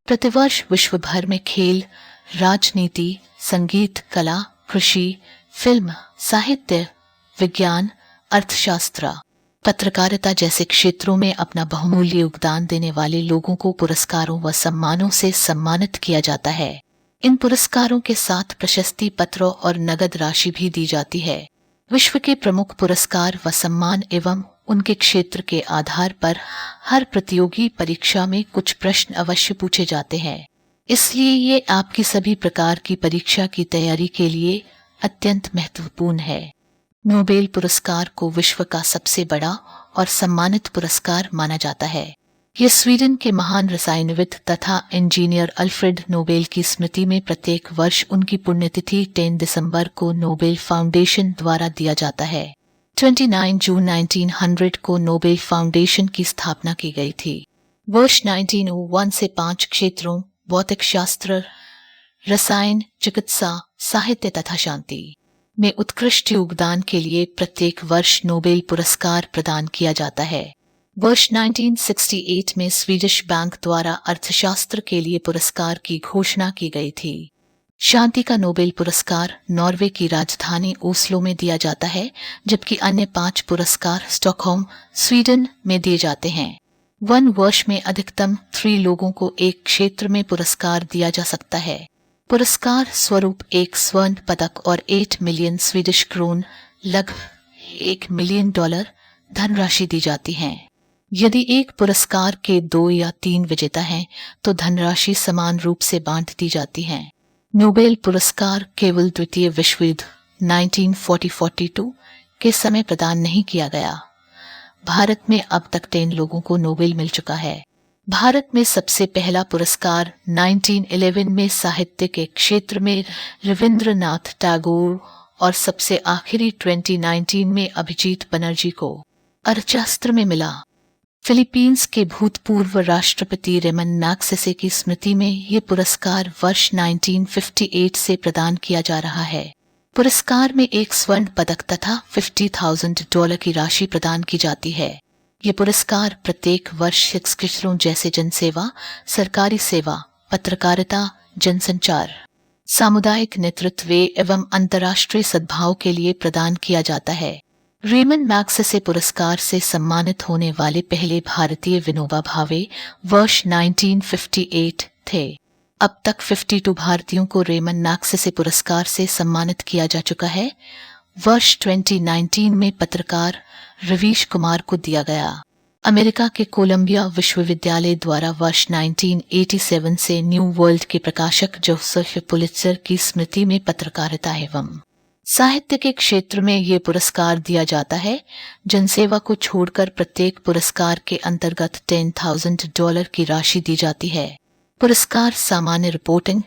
प्रतिवर्ष विश्व भर में खेल, राजनीति, संगीत, कला, कृषि, फिल्म, साहित्य, विज्ञान, अर्थशास्त्र, पत्रकारिता जैसे क्षेत्रों में अपना बहुमूल्य योगदान देने वाले लोगों को पुरस्कारों व सम्मानों से सम्मानित किया जाता है। इन पुरस्कारों के साथ प्रशस्ति पत्र और नगद राशि भी दी जाती है। विश्व के प्रमुख पुरस्कार व सम्मान एवं उनके क्षेत्र के आधार पर हर प्रतियोगी परीक्षा में कुछ प्रश्न अवश्य पूछे जाते हैं। इसलिए ये आपकी सभी प्रकार की परीक्षा की तैयारी के लिए अत्यंत महत्वपूर्ण है। नोबेल पुरस्कार को विश्व का सबसे बड़ा और सम्मानित पुरस्कार माना जाता है। यह स्वीडन के महान रसायनविद तथा इंजीनियर अल्फ्रेड नोबेल की स्मृति में प्रत्येक वर्ष उनकी पुण्यतिथि 10 दिसंबर को नोबेल फाउंडेशन द्वारा दिया जाता है। 29 जून 1900 को नोबेल फाउंडेशन की स्थापना की गई थी। वर्ष 1901 से 5 क्षेत्रों भौतिक शास्त्र, रसायन, चिकित्सा, साहित्य तथा शांति में उत्कृष्ट योगदान के लिए प्रत्येक वर्ष नोबेल पुरस्कार प्रदान किया जाता है। वर्ष 1968 में स्वीडिश बैंक द्वारा अर्थशास्त्र के लिए पुरस्कार की घोषणा की गई थी। शांति का नोबेल पुरस्कार नॉर्वे की राजधानी ओस्लो में दिया जाता है, जबकि अन्य 5 पुरस्कार स्टॉकहोम, स्वीडन में दिए जाते हैं। 1 वर्ष में अधिकतम 3 लोगों को एक क्षेत्र में पुरस्कार दिया जा सकता है। पुरस्कार स्वरूप एक स्वर्ण पदक और 8 मिलियन स्वीडिश क्रोन लगभग $1 मिलियन धनराशि दी जाती है। यदि एक पुरस्कार के 2 या 3 विजेता हैं तो धनराशि समान रूप से बांट दी जाती है। नोबेल पुरस्कार केवल द्वितीय विश्व युद्ध 1940-42 के समय प्रदान नहीं किया गया। भारत में अब तक 10 लोगों को नोबेल मिल चुका है। भारत में सबसे पहला पुरस्कार 1911 में साहित्य के क्षेत्र में रविंद्रनाथ टैगोर और सबसे आखिरी 2019 में अभिजीत बनर्जी को अर्थशास्त्र में मिला। फिलीपींस के भूतपूर्व राष्ट्रपति रेमन मैग्सेसे की स्मृति में ये पुरस्कार वर्ष 1958 से प्रदान किया जा रहा है। पुरस्कार में एक स्वर्ण पदक तथा $50,000 की राशि प्रदान की जाती है। ये पुरस्कार प्रत्येक वर्ष 6 क्षेत्रों जैसे जनसेवा, सरकारी सेवा, पत्रकारिता, जनसंचार, सामुदायिक नेतृत्व एवं अंतर्राष्ट्रीय सद्भाव के लिए प्रदान किया जाता है। रेमन मैग्सेसे पुरस्कार से सम्मानित होने वाले पहले भारतीय विनोबा भावे वर्ष 1958 थे। अब तक 52 भारतीयों को रेमन मैग्सेसे पुरस्कार से सम्मानित किया जा चुका है। वर्ष 2019 में पत्रकार रवीश कुमार को दिया गया। अमेरिका के कोलंबिया विश्वविद्यालय द्वारा वर्ष 1987 से न्यू वर्ल्ड के प्रकाशक जोसेफ पुलित्जर की स्मृति में पत्रकारिता एवं साहित्य के क्षेत्र में ये पुरस्कार दिया जाता है। जनसेवा को छोड़कर प्रत्येक पुरस्कार के अंतर्गत $10,000 की राशि दी जाती है। पुरस्कार सामान्य रिपोर्टिंग,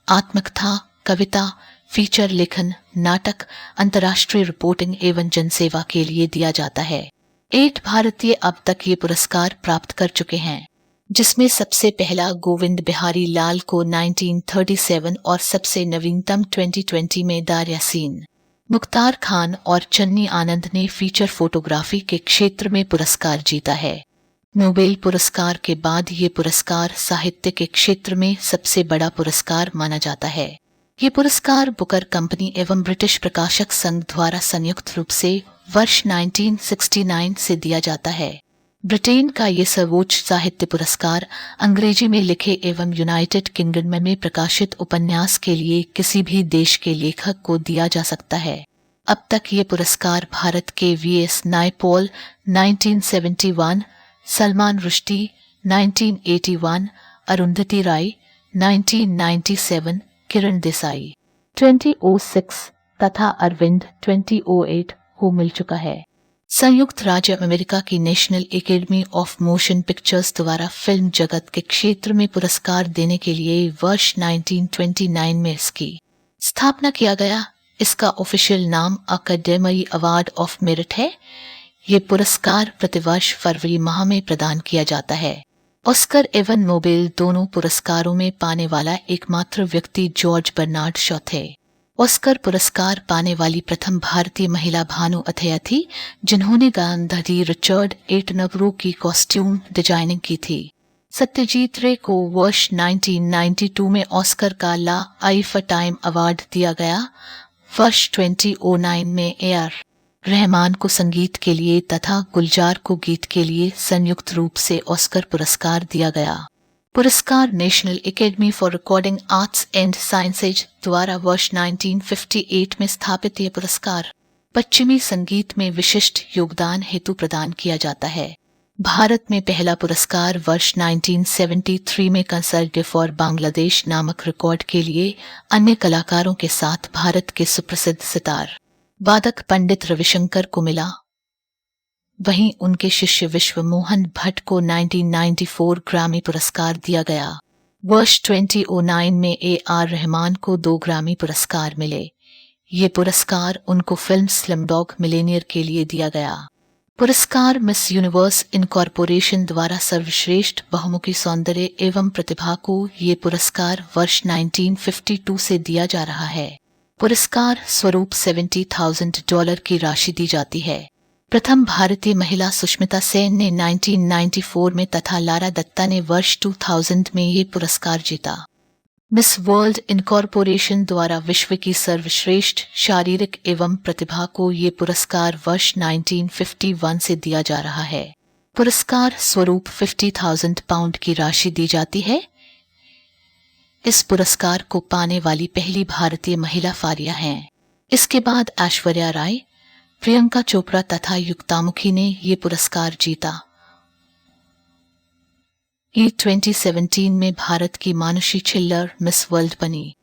आत्मकथा, कविता, फीचर लेखन, नाटक, अंतर्राष्ट्रीय रिपोर्टिंग एवं जनसेवा के लिए दिया जाता है। 8 भारतीय अब तक ये पुरस्कार प्राप्त कर चुके हैं, जिसमें सबसे पहला गोविंद बिहारी लाल को 1937 और सबसे नवीनतम 2020 में दार यासीन, मुख्तार खान और चन्नी आनंद ने फीचर फोटोग्राफी के क्षेत्र में पुरस्कार जीता है। नोबेल पुरस्कार के बाद ये पुरस्कार साहित्य के क्षेत्र में सबसे बड़ा पुरस्कार माना जाता है। ये पुरस्कार बुकर कंपनी एवं ब्रिटिश प्रकाशक संघ द्वारा संयुक्त रूप से वर्ष 1969 से दिया जाता है। ब्रिटेन का ये सर्वोच्च साहित्य पुरस्कार अंग्रेजी में लिखे एवं यूनाइटेड किंगडम में प्रकाशित उपन्यास के लिए किसी भी देश के लेखक को दिया जा सकता है। अब तक ये पुरस्कार भारत के वीएस नायपॉल 1971, सलमान रुश्दी 1981, अरुंधति राय 1997, किरण देसाई 2006 तथा अरविंद 2008 को मिल चुका है। संयुक्त राज्य अमेरिका की national academy of motion pictures द्वारा फिल्म जगत के क्षेत्र में पुरस्कार देने के लिए वर्ष 1929 में इसकी स्थापना किया गया। इसका ऑफिशियल नाम अकादमी अवार्ड ऑफ मेरिट है। ये पुरस्कार प्रतिवर्ष फरवरी माह में प्रदान किया जाता है। ऑस्कर एवं नोबेल दोनों पुरस्कारों में पाने वाला एकमात्र व्यक्ति जॉर्ज बर्नार्ड शॉ थे। ऑस्कर पुरस्कार पाने वाली प्रथम भारतीय महिला भानु अथैया थी, जिन्होंने गांधी रिचर्ड एटनबरो की कॉस्ट्यूम डिजाइनिंग की थी। सत्यजीत रे को वर्ष 1992 में ऑस्कर का लाइफ टाइम अवार्ड दिया गया। वर्ष 2009 में ए.आर. रहमान को संगीत के लिए तथा गुलजार को गीत के लिए संयुक्त रूप से ऑस्कर पुरस्कार दिया गया। पुरस्कार national academy for recording arts and sciences द्वारा वर्ष 1958 में स्थापित यह पुरस्कार पश्चिमी संगीत में विशिष्ट योगदान हेतु प्रदान किया जाता है। भारत में पहला पुरस्कार वर्ष 1973 में कंसर्ट फॉर बांग्लादेश नामक रिकॉर्ड के लिए अन्य कलाकारों के साथ भारत के सुप्रसिद्ध सितार वादक पंडित रविशंकर को मिला। वहीं उनके शिष्य विश्व मोहन भट्ट को 1994 ग्रामी पुरस्कार दिया गया। वर्ष 2009 में ए.आर. रहमान को 2 ग्रामी पुरस्कार मिले। ये पुरस्कार उनको फिल्म स्लमडॉग मिलियनेयर के लिए दिया गया। पुरस्कार मिस यूनिवर्स इनकॉर्पोरेशन द्वारा सर्वश्रेष्ठ बहुमुखी सौंदर्य एवं प्रतिभा को ये पुरस्कार वर्ष 1952 से दिया जा रहा है। पुरस्कार स्वरूप $70,000 की राशि दी जाती है। प्रथम भारतीय महिला सुष्मिता सेन ने 1994 में तथा लारा दत्ता ने वर्ष 2000 में ये पुरस्कार जीता। मिस वर्ल्ड इनकॉर्पोरेशन द्वारा विश्व की सर्वश्रेष्ठ शारीरिक एवं प्रतिभा को ये पुरस्कार वर्ष 1951 से दिया जा रहा है। पुरस्कार स्वरूप £50,000 की राशि दी जाती है। इस पुरस्कार को पाने वाली पहली भारतीय महिला फारिया हैं। इसके बाद ऐश्वर्या राय, प्रियंका चोपड़ा तथा युक्तामुखी ने ये पुरस्कार जीता। ये 2017 में भारत की मानुषी छिल्लर मिस वर्ल्ड बनी।